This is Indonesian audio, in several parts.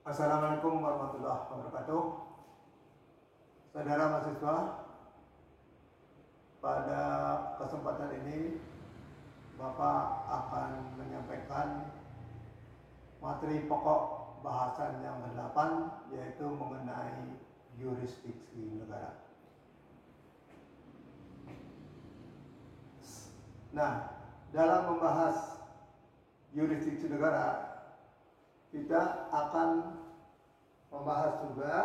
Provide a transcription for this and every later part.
Assalamualaikum warahmatullahi wabarakatuh. Saudara mahasiswa, pada kesempatan ini Bapak akan menyampaikan materi pokok bahasan yang ke-8, yaitu mengenai yurisdiksi negara. Nah, dalam membahas yurisdiksi negara, kita akan membahas juga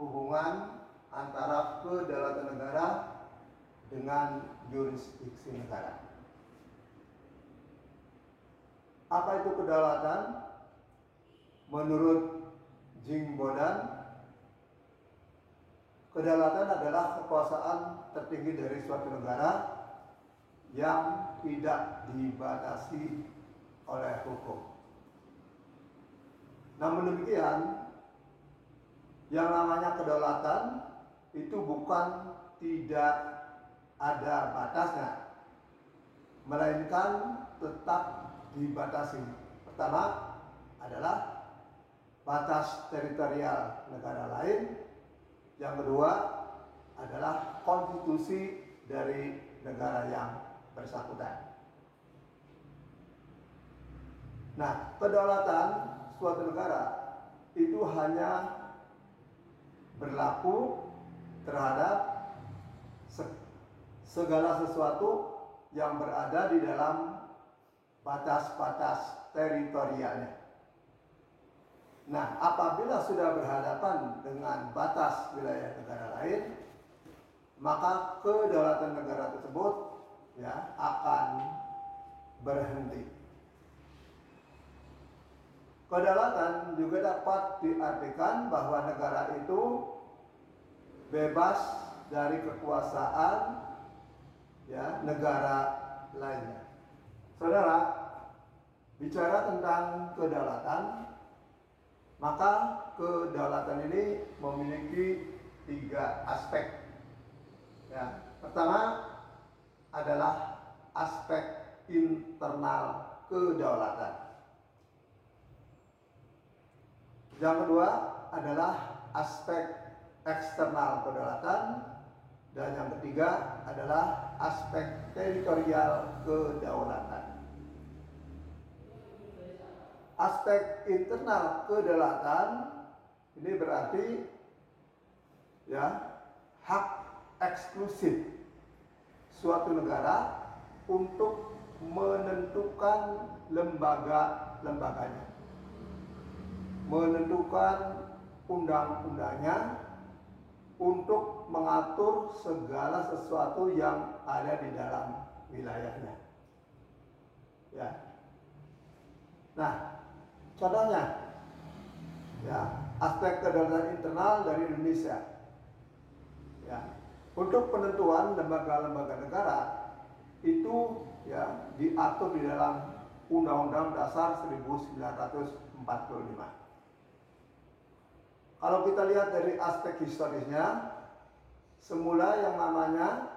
hubungan antara kedaulatan negara dengan yurisdiksi negara. Apa itu kedaulatan? Menurut Jingbodan, kedaulatan adalah kekuasaan tertinggi dari suatu negara yang tidak dibatasi oleh hukum. Namun demikian, yang namanya kedaulatan itu bukan tidak ada batasnya, melainkan tetap dibatasi. Pertama adalah batas teritorial negara lain. Yang kedua adalah konstitusi dari negara yang bersangkutan. Nah, kedaulatan suatu negara itu hanya berlaku terhadap segala sesuatu yang berada di dalam batas-batas teritorialnya. Nah, apabila sudah berhadapan dengan batas wilayah negara lain, maka kedaulatan negara tersebut akan berhenti. Kedaulatan juga dapat diartikan bahwa negara itu bebas dari kekuasaan negara lainnya. Saudara, bicara tentang kedaulatan, maka kedaulatan ini memiliki 3 aspek. Pertama adalah aspek internal kedaulatan. Yang kedua adalah aspek eksternal kedaulatan, dan yang ketiga adalah aspek teritorial kedaulatan. Aspek internal kedaulatan ini berarti hak eksklusif suatu negara untuk menentukan lembaga-lembaganya, menentukan undang-undangnya, untuk mengatur segala sesuatu yang ada di dalam wilayahnya. Nah, contohnya aspek kedaulatan internal dari Indonesia. Untuk penentuan lembaga-lembaga negara itu diatur di dalam Undang-Undang Dasar 1945. Kalau kita lihat dari aspek historisnya, semula yang namanya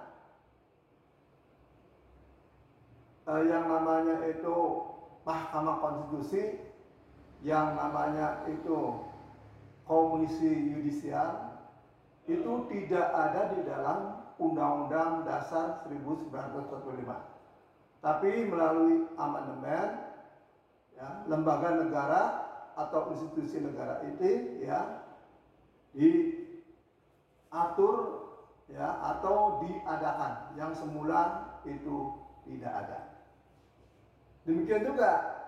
itu Mahkamah Konstitusi, yang namanya itu Komisi Yudisial, itu tidak ada di dalam Undang-Undang Dasar 1945. Tapi melalui amandemen, lembaga negara atau institusi negara itu diatur atau diadakan, yang semula itu tidak ada. Demikian juga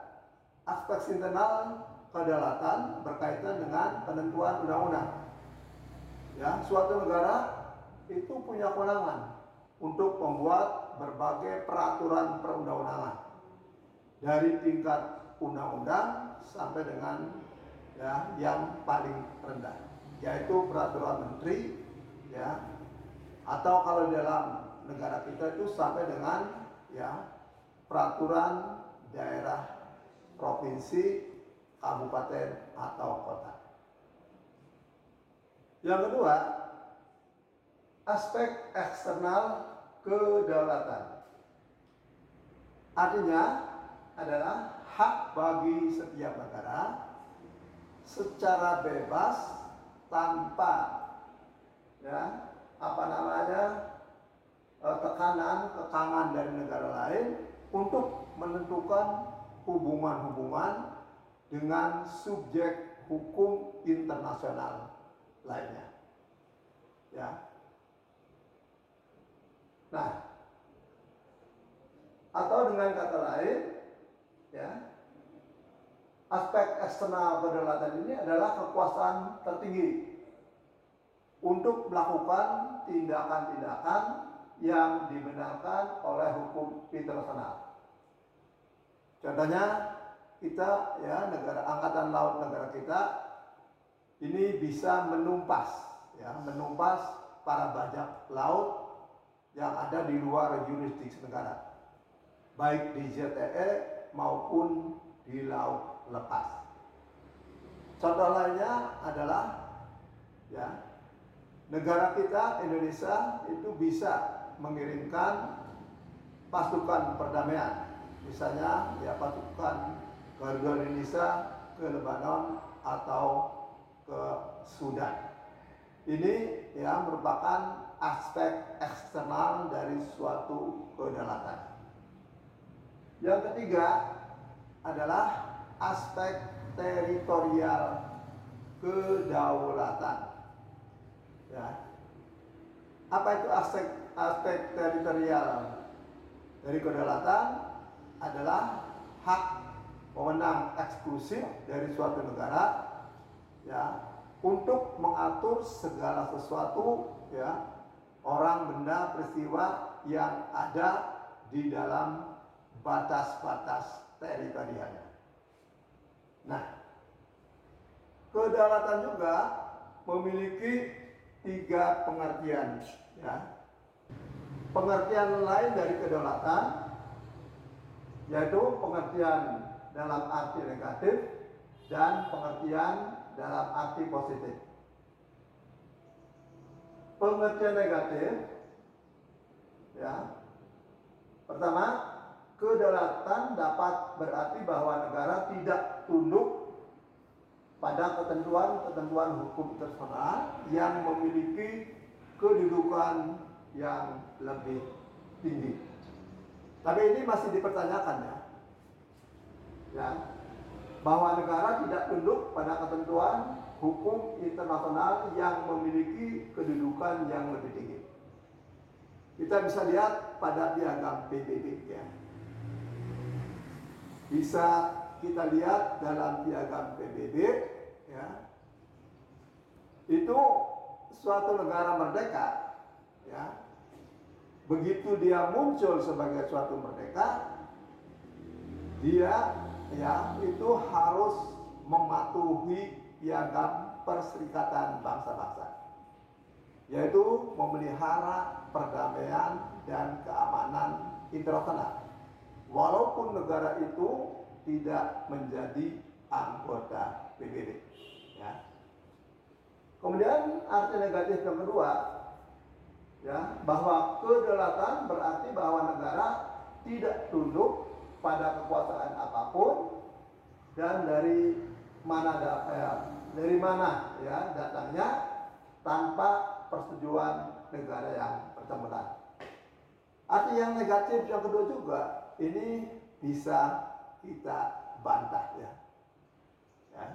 aspek internal kedaulatan berkaitan dengan penentuan undang-undang. Suatu negara itu punya kewenangan untuk membuat berbagai peraturan perundang-undangan, dari tingkat undang-undang sampai dengan yang paling rendah, yaitu peraturan menteri, atau kalau dalam negara kita itu sampai dengan peraturan daerah, provinsi, kabupaten atau kota. Yang kedua, aspek eksternal kedaulatan. Artinya adalah hak bagi setiap negara secara bebas tanpa tekanan, kekangan dari negara lain untuk menentukan hubungan-hubungan dengan subjek hukum internasional lainnya. Ya. Nah, atau dengan kata lain, ya, aspek eksternal kedaulatan ini adalah kekuasaan tertinggi untuk melakukan tindakan-tindakan yang dibenarkan oleh hukum internasional. Contohnya kita, ya, negara angkatan laut negara kita ini bisa menumpas para bajak laut yang ada di luar jurisdiksi negara, baik di ZEE maupun di laut lepas. Contoh lainnya adalah, ya, negara kita Indonesia itu bisa mengirimkan pasukan perdamaian, misalnya ya pasukan Garuda Indonesia ke Lebanon atau ke Sudan. Ini ya merupakan aspek eksternal dari suatu kedaulatan. Yang ketiga adalah aspek teritorial kedaulatan. Ya. Apa itu aspek teritorial dari kedaulatan? Adalah hak wewenang eksklusif dari suatu negara, ya, untuk mengatur segala sesuatu, ya, orang, benda, peristiwa yang ada di dalam batas-batas teritorialnya. Nah, kedaulatan juga memiliki 3 pengertian, ya. Pengertian lain dari kedaulatan yaitu pengertian dalam arti negatif dan pengertian dalam arti positif. Pengertian negatif, ya, pertama, kedaulatan dapat berarti bahwa negara tidak tunduk pada ketentuan-ketentuan hukum internasional yang memiliki kedudukan yang lebih tinggi. Tapi ini masih dipertanyakan, ya, bahwa negara tidak tunduk pada ketentuan hukum internasional yang memiliki kedudukan yang lebih tinggi. Kita bisa lihat pada piagam PBB, ya. Bisa kita lihat dalam piagam PBB, ya. Itu suatu negara merdeka, ya. Begitu dia muncul sebagai suatu merdeka, dia, ya, itu harus mematuhi piagam Perserikatan Bangsa-Bangsa, yaitu memelihara perdamaian dan keamanan internasional, walaupun negara itu tidak menjadi anggota PBB, ya. Kemudian arti negatif yang kedua, ya, bahwa kedaulatan berarti bahwa negara tidak tunduk pada kekuasaan apapun dan dari mana ya datangnya tanpa persetujuan negara yang bersangkutan. Arti yang negatif yang kedua juga ini bisa kita bantah, ya,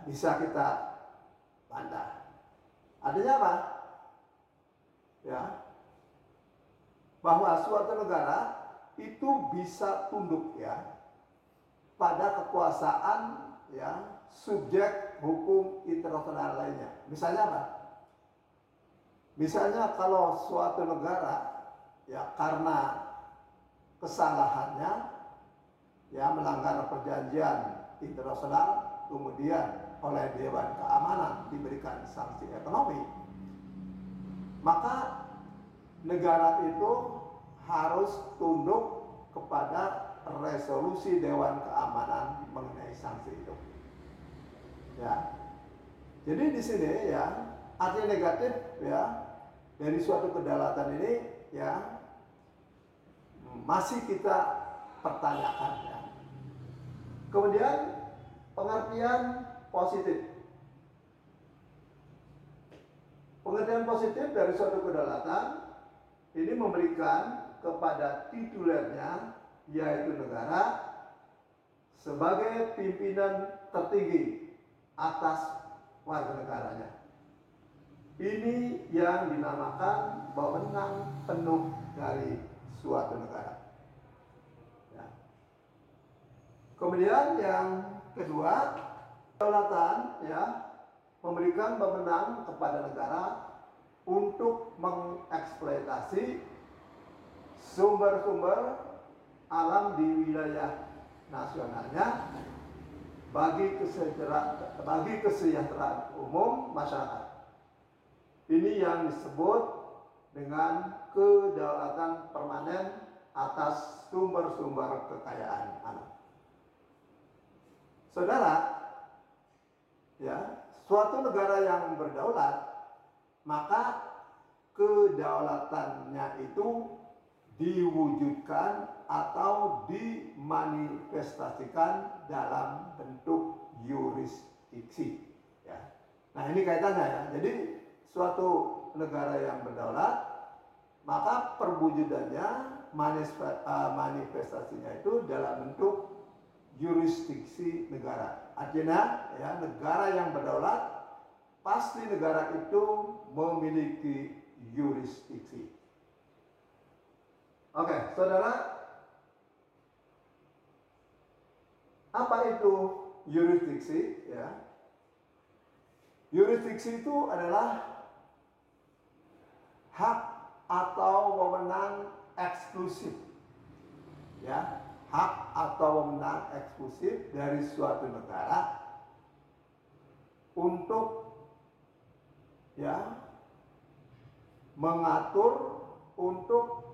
bisa kita bantah. Artinya apa? Ya, bahwa suatu negara itu bisa tunduk, ya, pada kekuasaan, ya, subjek hukum internasional lainnya. Misalnya apa? Misalnya kalau suatu negara, ya, karena kesalahannya, ya, melanggar perjanjian internasional, kemudian oleh Dewan Keamanan diberikan sanksi ekonomi, maka negara itu harus tunduk kepada resolusi Dewan Keamanan mengenai sanksi itu. Ya. Jadi di sini, ya, arti negatif, ya, dari suatu kedaulatan ini, ya, masih kita pertanyakan, ya. Kemudian pengertian positif, Pengertian positif dari suatu kedaulatan ini memberikan kepada titulernya, yaitu negara, sebagai pimpinan tertinggi atas warga negaranya. Ini yang dinamakan wewenang penuh dari suatu negara. Ya. Kemudian yang kedua, kedaulatan ya memberikan wewenang kepada negara untuk mengeksploitasi sumber-sumber alam di wilayah nasionalnya bagi kesejahteraan umum masyarakat. Ini yang disebut dengan kedaulatan permanen atas sumber-sumber kekayaan alam. Saudara, ya, suatu negara yang berdaulat, maka kedaulatannya itu diwujudkan atau dimanifestasikan dalam bentuk yurisdiksi. Ya. Nah, ini kaitannya ya. Jadi suatu negara yang berdaulat, maka perwujudannya, manifestasinya itu dalam bentuk yurisdiksi negara. Artinya ya, negara yang berdaulat pasti negara itu memiliki yurisdiksi. Oke, saudara, apa itu yurisdiksi? Ya, yurisdiksi itu adalah hak atau wewenang eksklusif, ya, hak atau wewenang eksklusif dari suatu negara untuk ya mengatur, untuk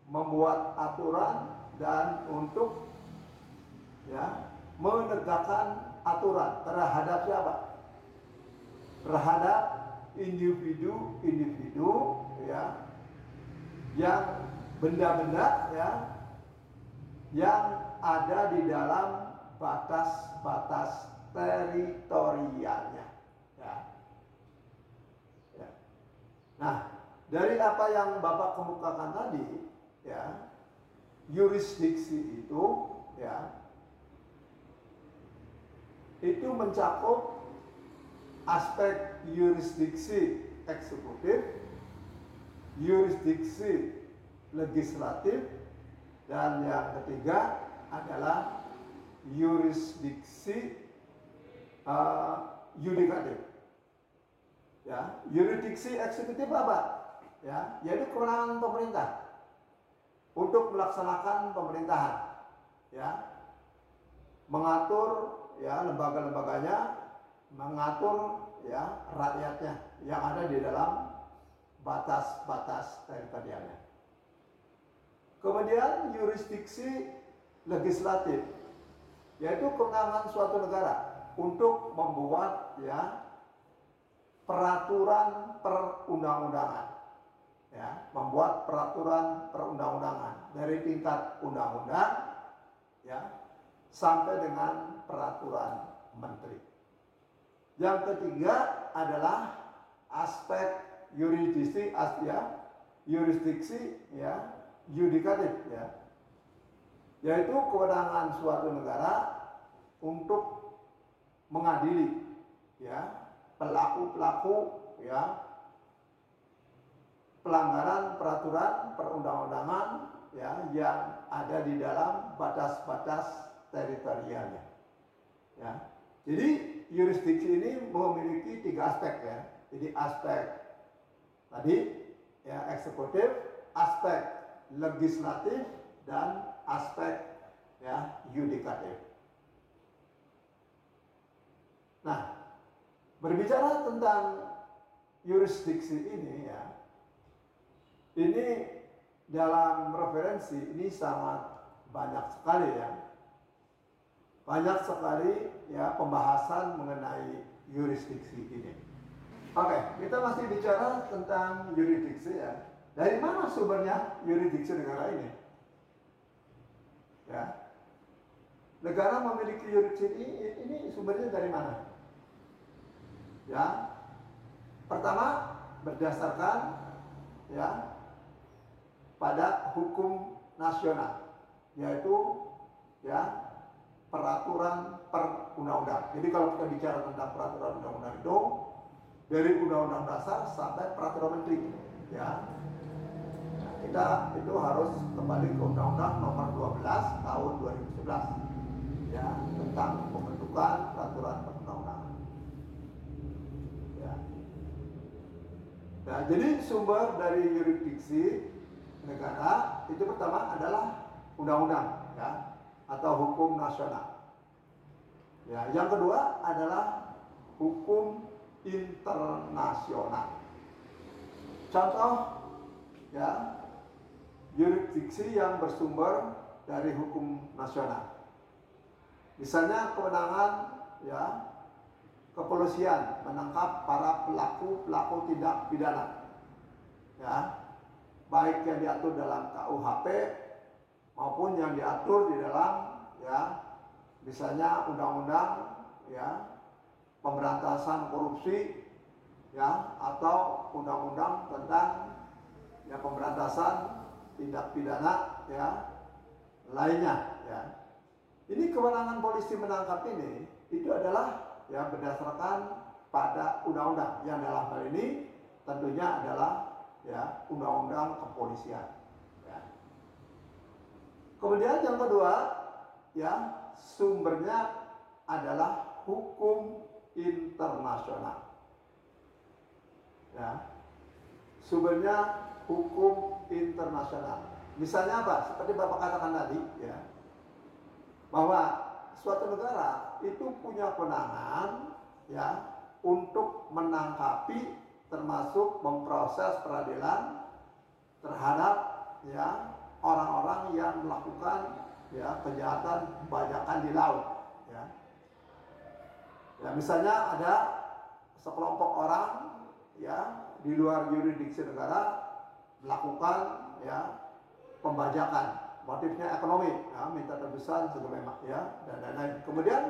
membuat aturan dan untuk ya menegakkan aturan terhadap siapa? Terhadap individu-individu ya yang benda-benda ya yang ada di dalam batas-batas teritorialnya ya. Ya. Nah, dari apa yang Bapak kemukakan tadi ya, yurisdiksi itu ya itu mencakup aspek yurisdiksi eksekutif, yurisdiksi legislatif, dan yang ketiga adalah yurisdiksi yudikatif. Ya, yurisdiksi eksekutif apa? Ya, yaitu kewenangan pemerintah untuk melaksanakan pemerintahan, ya, mengatur ya lembaga-lembaganya, mengatur ya rakyatnya yang ada di dalam batas-batas teritorialnya. Kemudian yurisdiksi legislatif, yaitu kewenangan suatu negara untuk membuat ya peraturan perundang-undangan, ya, membuat peraturan perundang-undangan dari tingkat undang-undang ya sampai dengan peraturan menteri. Yang ketiga adalah aspek yurisdiksi yudikatif ya, yaitu kewenangan suatu negara untuk mengadili ya pelaku-pelaku ya pelanggaran peraturan perundang-undangan ya yang ada di dalam batas-batas teritorialnya. Ya. Jadi yurisdiksi ini memiliki 3 aspek ya. Jadi aspek tadi ya eksekutif, aspek legislatif, dan aspek ya yudikatif. Nah, berbicara tentang yurisdiksi ini ya, ini dalam referensi ini sangat banyak sekali ya. Banyak sekali ya pembahasan mengenai yurisdiksi ini. Oke, kita masih bicara tentang yurisdiksi ya. Dari mana sumbernya yurisdiksi negara ini? Ya. Negara memiliki yurisdiksi ini sumbernya dari mana? Ya. Pertama, berdasarkan ya pada hukum nasional, yaitu ya peraturan perundang-undang. Jadi kalau kita bicara tentang peraturan undang-undang itu dari undang-undang dasar sampai peraturan menteri, ya. Nah, kita itu harus kembali ke Undang-Undang Nomor 12 Tahun 2011, ya, tentang pembentukan peraturan perundang-undangan. Ya. Nah, jadi sumber dari yurisdiksi negara itu pertama adalah undang-undang, ya, atau hukum nasional. Ya, yang kedua adalah hukum internasional. Contoh, ya, yurisdiksi yang bersumber dari hukum nasional. Misalnya kewenangan, ya, kepolisian menangkap para pelaku tindak pidana, ya, baik yang diatur dalam KUHP maupun yang diatur di dalam, ya, misalnya undang-undang, ya, pemberantasan korupsi, ya, atau undang-undang tentang, ya, pemberantasan tindak pidana, ya, lainnya, ya. Ini kewenangan polisi menangkap ini itu adalah, ya, berdasarkan pada undang-undang yang dalam hal ini tentunya adalah, ya, undang-undang kepolisian, ya. Kemudian yang kedua, ya, sumbernya adalah hukum internasional, ya. Sumbernya hukum internasional. Misalnya apa? Seperti Bapak katakan tadi, ya, bahwa suatu negara itu punya kewenangan, ya, untuk menangkapi termasuk memproses peradilan terhadap, ya, orang-orang yang melakukan, ya, kejahatan pembajakan di laut, ya. Ya, misalnya ada sekelompok orang, ya, di luar yurisdiksi negara melakukan, ya, pembajakan, motifnya ekonomi, ya, minta tebusan segala, ya, dan lain-lain. Kemudian,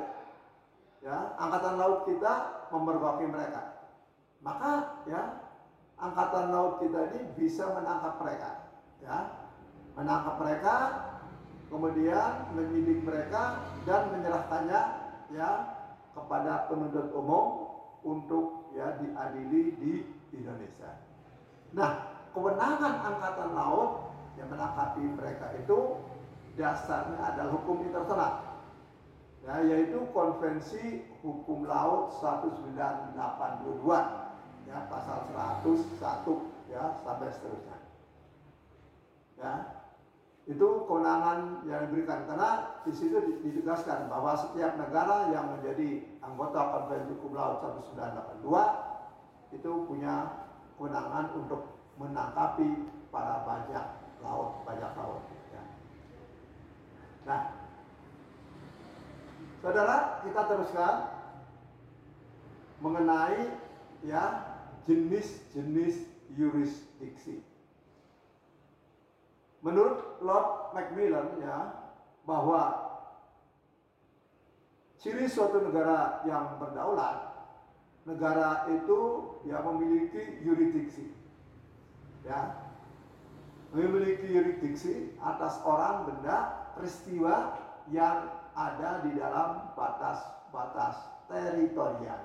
ya, angkatan laut kita memergoki mereka. Maka, ya, angkatan laut kita ini bisa menangkap mereka, ya, menangkap mereka, kemudian menyidik mereka dan menyerahkannya, ya, kepada penuntut umum untuk, ya, diadili di Indonesia. Nah, kewenangan angkatan laut yang menangkapi mereka itu dasarnya adalah hukum internasional, ya, yaitu Konvensi Hukum Laut 1982. Ya, pasal 101, ya, sampai seterusnya, ya. Itu kewenangan yang diberikan karena di situ ditegaskan bahwa setiap negara yang menjadi anggota Konvensi Hukum Laut 1982 itu punya kewenangan untuk menangkapi para bajak laut, ya. Nah, saudara, kita teruskan mengenai, ya, jenis-jenis yurisdiksi. Menurut Lord Macmillan, ya, bahwa ciri suatu negara yang berdaulat, negara itu, ya, memiliki yurisdiksi, ya, memiliki yurisdiksi atas orang, benda, peristiwa yang ada di dalam batas-batas teritorial,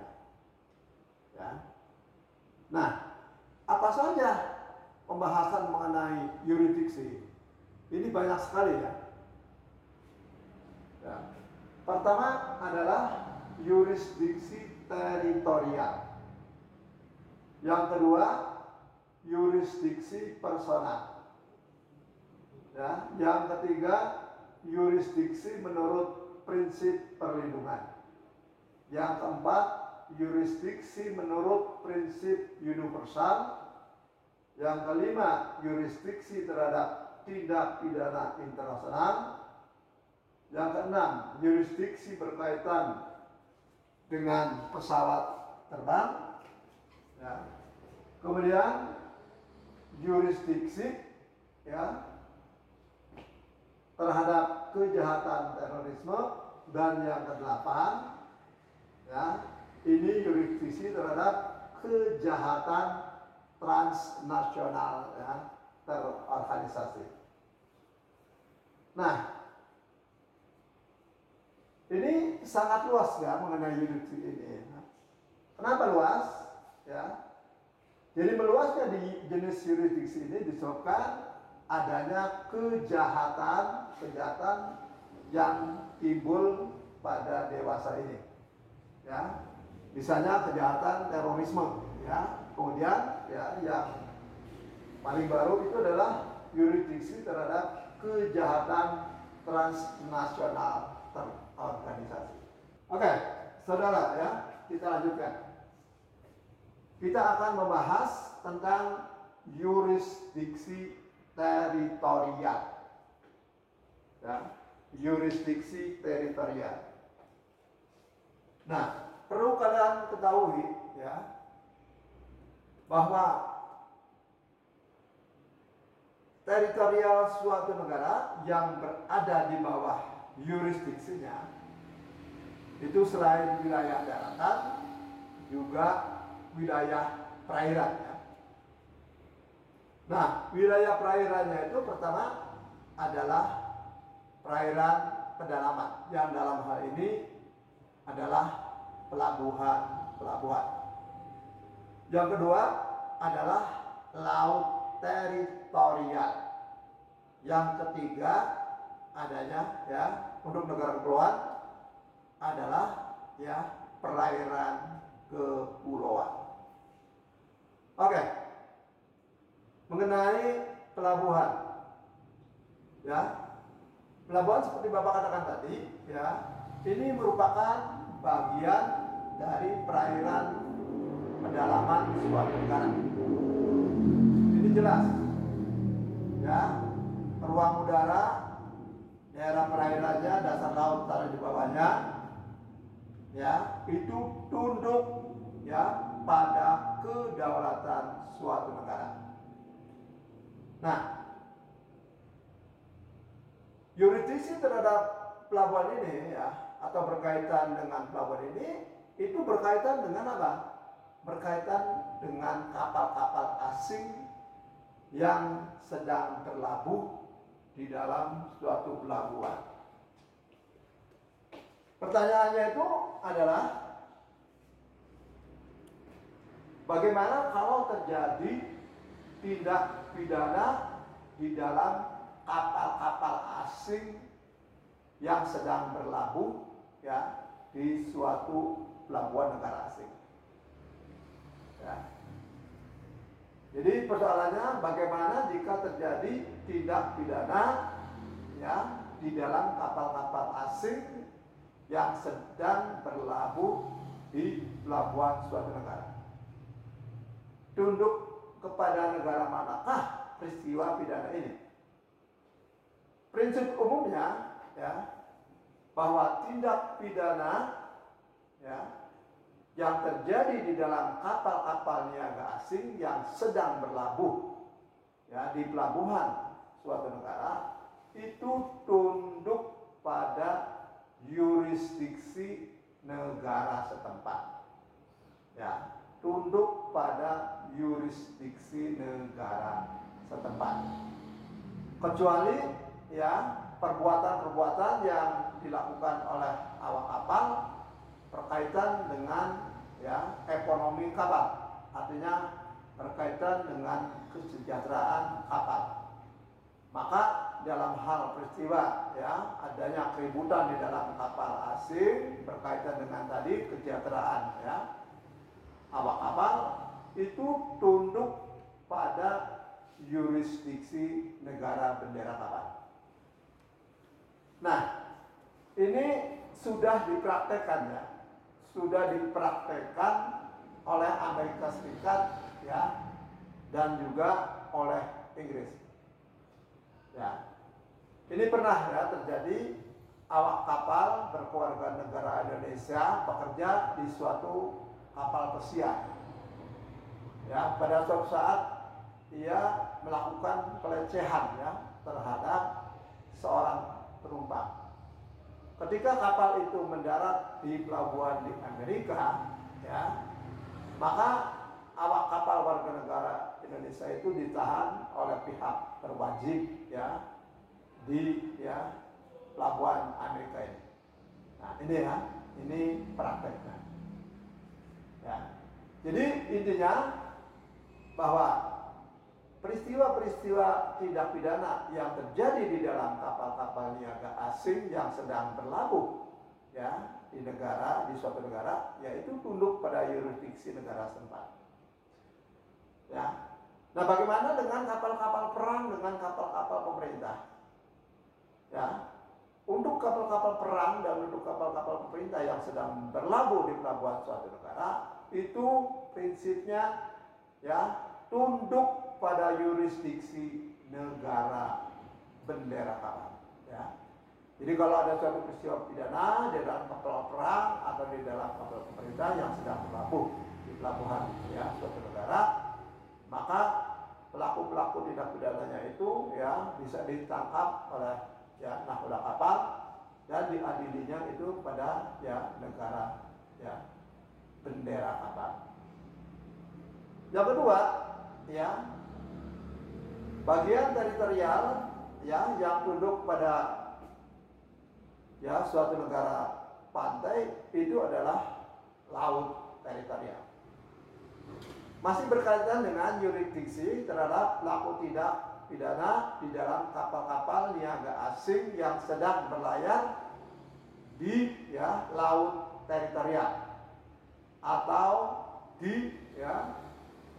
ya. Nah, apa saja pembahasan mengenai yurisdiksi? Ini banyak sekali, ya. Ya. Pertama adalah yurisdiksi teritorial. Yang kedua, yurisdiksi personal. Ya. Yang ketiga, yurisdiksi menurut prinsip perlindungan. Yang keempat, yurisdiksi menurut prinsip universal. Yang kelima, yurisdiksi terhadap tindak pidana internasional. Yang keenam, yurisdiksi berkaitan dengan pesawat terbang, ya. Kemudian yurisdiksi, ya, terhadap kejahatan terorisme. Dan yang kedelapan, ya, ini yurisdiksi terhadap kejahatan transnasional ya, terorganisasi. Nah, ini sangat luas ya mengenai yurisdiksi ini. Kenapa luas? Ya, jadi meluasnya di jenis yurisdiksi ini disebabkan adanya kejahatan yang timbul pada dewasa ini. Ya, misalnya kejahatan terorisme. Ya, kemudian ya yang paling baru itu adalah yurisdiksi terhadap kejahatan transnasional terorganisasi. Oke, saudara ya, kita lanjutkan. Kita akan membahas tentang yurisdiksi teritorial. Ya, yurisdiksi teritorial. Nah, perlu kalian ketahui ya bahwa teritorial suatu negara yang berada di bawah yurisdiksinya itu selain wilayah daratan juga wilayah perairan ya. Nah, wilayah perairannya itu pertama adalah perairan pedalaman yang dalam hal ini adalah pelabuhan. Yang kedua adalah laut teritorial. Yang ketiga adanya ya untuk negara kepulauan adalah ya perairan kepulauan. Oke. Mengenai pelabuhan. Ya. Pelabuhan seperti Bapak katakan tadi, ya, ini merupakan bagian dari perairan pedalaman suatu negara. Ini jelas. Ya, ruang udara, daerah perairannya, dasar laut taruh di bawahnya, ya, itu tunduk ya pada kedaulatan suatu negara. Nah, yurisdiksi terhadap pelabuhan ini ya atau berkaitan dengan pelabuhan ini itu berkaitan dengan apa? Berkaitan dengan kapal-kapal asing yang sedang berlabuh di dalam suatu pelabuhan. Pertanyaannya itu adalah bagaimana kalau terjadi tindak pidana di dalam kapal-kapal asing yang sedang berlabuh ya di suatu pelabuhan negara asing. Ya. Jadi persoalannya bagaimana jika terjadi tindak pidana ya di dalam kapal-kapal asing yang sedang berlabuh di pelabuhan suatu negara. Tunduk kepada negara manakah peristiwa pidana ini? Prinsip umumnya ya bahwa tindak pidana ya yang terjadi di dalam kapal-kapal niaga asing yang sedang berlabuh ya di pelabuhan suatu negara itu tunduk pada yurisdiksi negara setempat. Ya, tunduk pada yurisdiksi negara setempat. Kecuali ya perbuatan-perbuatan yang dilakukan oleh awak kapal berkaitan dengan ya ekonomi kapal, artinya berkaitan dengan kesejahteraan kapal. Maka dalam hal peristiwa ya adanya keributan di dalam kapal asing berkaitan dengan tadi kesejahteraan ya awak kapal itu tunduk pada yurisdiksi negara bendera kapal. Nah, ini sudah dipraktekkan ya. Sudah dipraktekkan oleh Amerika Serikat ya dan juga oleh Inggris. Ya. Ini pernah ya terjadi awak kapal berkeluarga negara Indonesia bekerja di suatu kapal pesiar. Ya, pada suatu saat ia melakukan pelecehan ya terhadap seorang penumpang. Ketika kapal itu mendarat di pelabuhan di Amerika, ya, maka awak kapal warga negara ditahan oleh pihak berwajib ya di pelabuhan Amerika ini. Nah ini ya, ini prakteknya. Ya. Jadi intinya bahwa peristiwa-peristiwa tindak pidana yang terjadi di dalam kapal-kapal niaga asing yang sedang berlabuh ya di suatu negara, yaitu tunduk pada yurisdiksi negara setempat. Ya. Nah, bagaimana dengan kapal-kapal perang dengan kapal-kapal pemerintah? Ya. Untuk kapal-kapal perang dan untuk kapal-kapal pemerintah yang sedang berlabuh di pelabuhan suatu negara, itu prinsipnya ya tunduk pada yurisdiksi negara bendera kapal. Ya. Jadi kalau ada suatu peristiwa pidana di dalam kapal perang atau di dalam kapal pemerintah yang sedang berlabuh di pelabuhan ya suatu negara, maka pelaku-pelaku tindak pidananya itu ya bisa ditangkap oleh ya nakoda kapal dan diadilinya itu pada ya negara ya bendera kapal. Yang kedua ya bagian teritorial ya yang tunduk pada ya suatu negara pantai itu adalah laut teritorial. Masih berkaitan dengan yurisdiksi terhadap pelaku tindak pidana di dalam kapal-kapal niaga asing yang sedang berlayar di ya laut teritorial atau di ya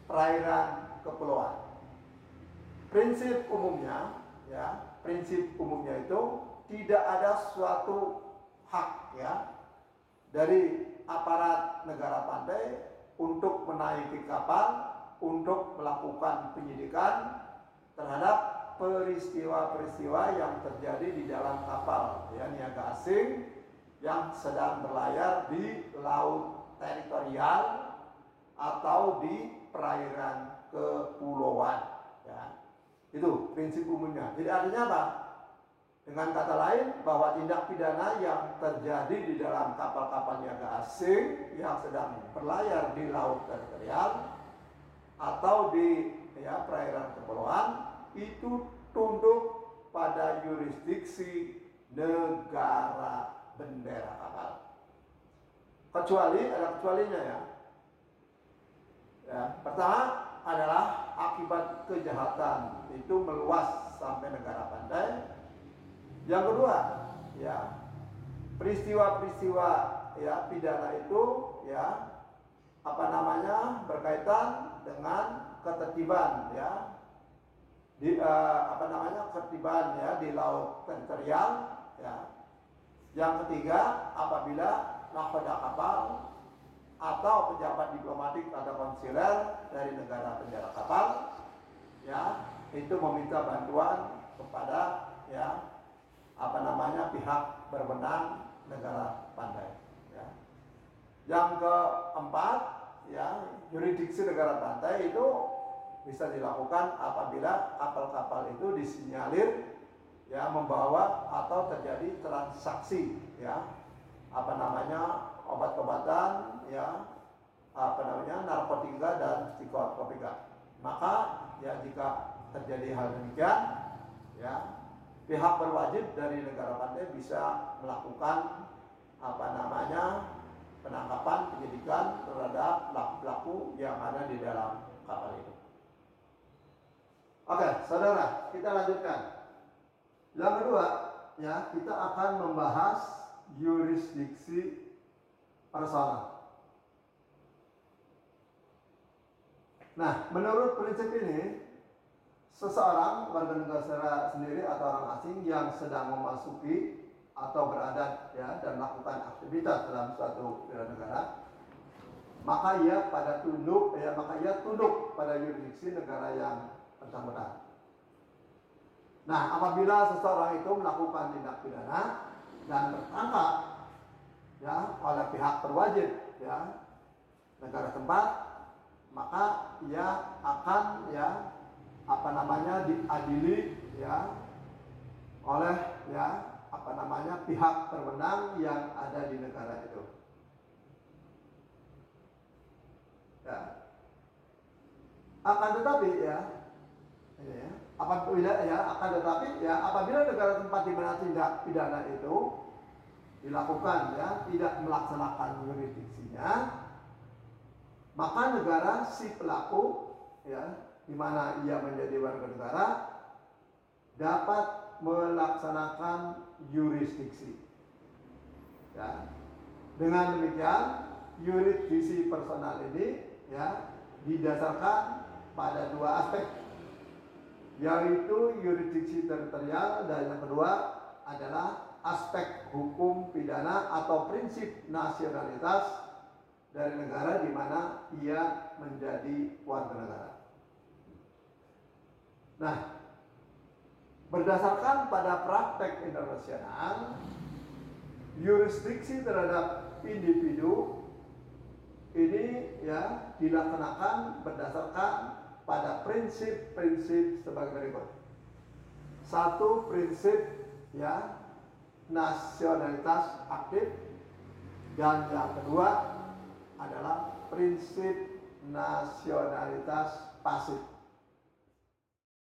perairan kepulauan. Prinsip umumnya itu tidak ada suatu hak ya dari aparat negara pantai untuk menaiki kapal untuk melakukan penyidikan terhadap peristiwa-peristiwa yang terjadi di dalam kapal ya niaga asing yang sedang berlayar di laut teritorial atau di perairan kepulauan ya. Itu prinsip umumnya. Jadi artinya apa? Dengan kata lain bahwa tindak pidana yang terjadi di dalam kapal-kapal niaga asing yang sedang berlayar di laut teritorial atau di ya perairan kepulauan itu tunduk pada yurisdiksi negara bendera kapal. Kecuali ada kecualinya ya. Ya, pertama adalah akibat kejahatan itu meluas sampai negara pantai. Yang kedua, ya peristiwa-peristiwa ya pidana itu ya berkaitan dengan ketertiban ya di ketertiban ya di laut teritorial ya. Yang ketiga, apabila nakoda kapal atau pejabat diplomatik atau konsuler dari negara penjara kapal ya itu meminta bantuan kepada ya pihak berwenang negara pantai ya. Yang keempat ya yurisdiksi negara pantai itu bisa dilakukan apabila kapal-kapal itu disinyalir ya membawa atau terjadi transaksi ya obat-obatan ya narkotika dan psikotropika. Maka ya jika terjadi hal demikian ya pihak berwajib dari negara pantai bisa melakukan penangkapan, penyidikan terhadap pelaku yang ada di dalam kapal itu. Oke, saudara, kita lanjutkan. Yang kedua, ya kita akan membahas yurisdiksi personal. Nah, menurut prinsip ini, seseorang warga negara sendiri atau orang asing yang sedang memasuki atau berada ya dan melakukan aktivitas dalam suatu negara, maka ia tunduk pada yurisdiksi negara yang bersangkutan. Nah, apabila seseorang itu melakukan tindak pidana dan tertangkap ya oleh pihak berwajib ya negara tempat, maka ia akan diadili ya oleh pihak berwenang yang ada di negara itu. Ya. Akan tetapi ya Ya, apabila akan tetapi apabila negara tempat di mana tindak pidana itu dilakukan tidak melaksanakan yurisdiksinya, maka negara si pelaku di mana ia menjadi warga negara dapat melaksanakan yurisdiksi. Dengan demikian yurisdiksi personal ini didasarkan pada dua aspek, yaitu yurisdiksi teritorial, dan yang kedua adalah aspek hukum pidana atau prinsip nasionalitas dari negara di mana ia menjadi warga negara. Nah, berdasarkan pada praktek internasional, yurisdiksi terhadap individu ini dilaksanakan berdasarkan pada prinsip-prinsip sebagai berikut. Satu, prinsip nasionalitas aktif, dan yang kedua adalah prinsip nasionalitas pasif.